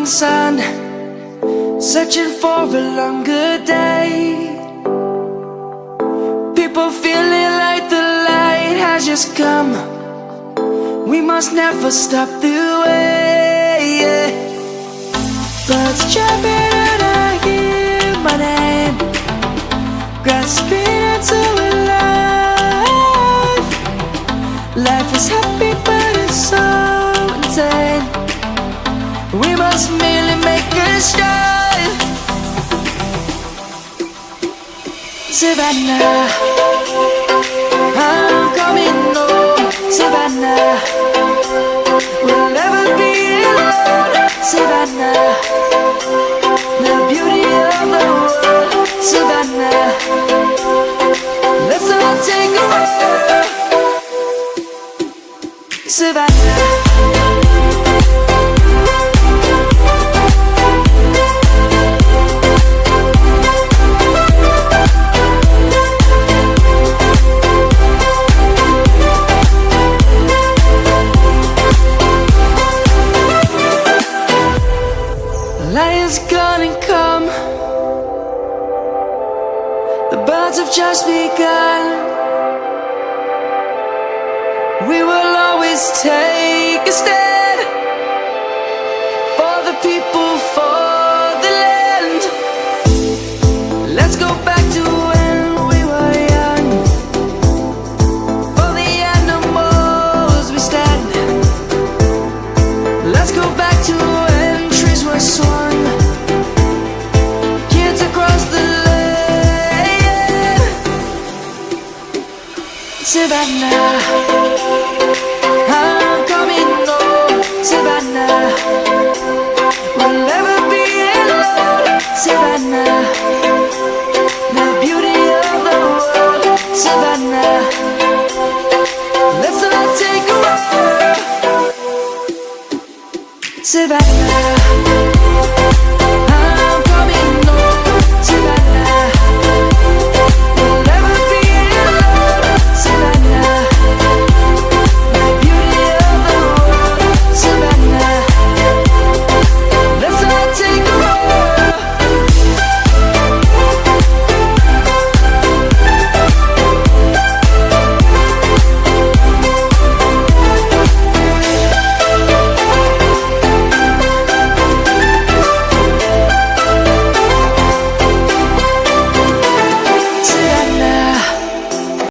sun, searching for a longer day. People feeling like the light has just come. We must never stop the way, yeah. Birds chirping and I hear my name, grasping into a life. Life is happy but it's so insane. We must merely make a start. Savannah, I'm coming home. Savannah, we'll never be alone. Savannah, the beauty of the world. Savannah, let's all take a walk. Savannah. Light is gonna come. The birds have just begun. We will always take a stand for the people, for the land. Let's go back to when we were young. For the animals we stand. Let's go back to when trees were swung. Kids across the land. Savannah, I'm coming home. Savannah, we'll never be alone. Savannah, the beauty of the world. Savannah, let's all take a walk. Savannah.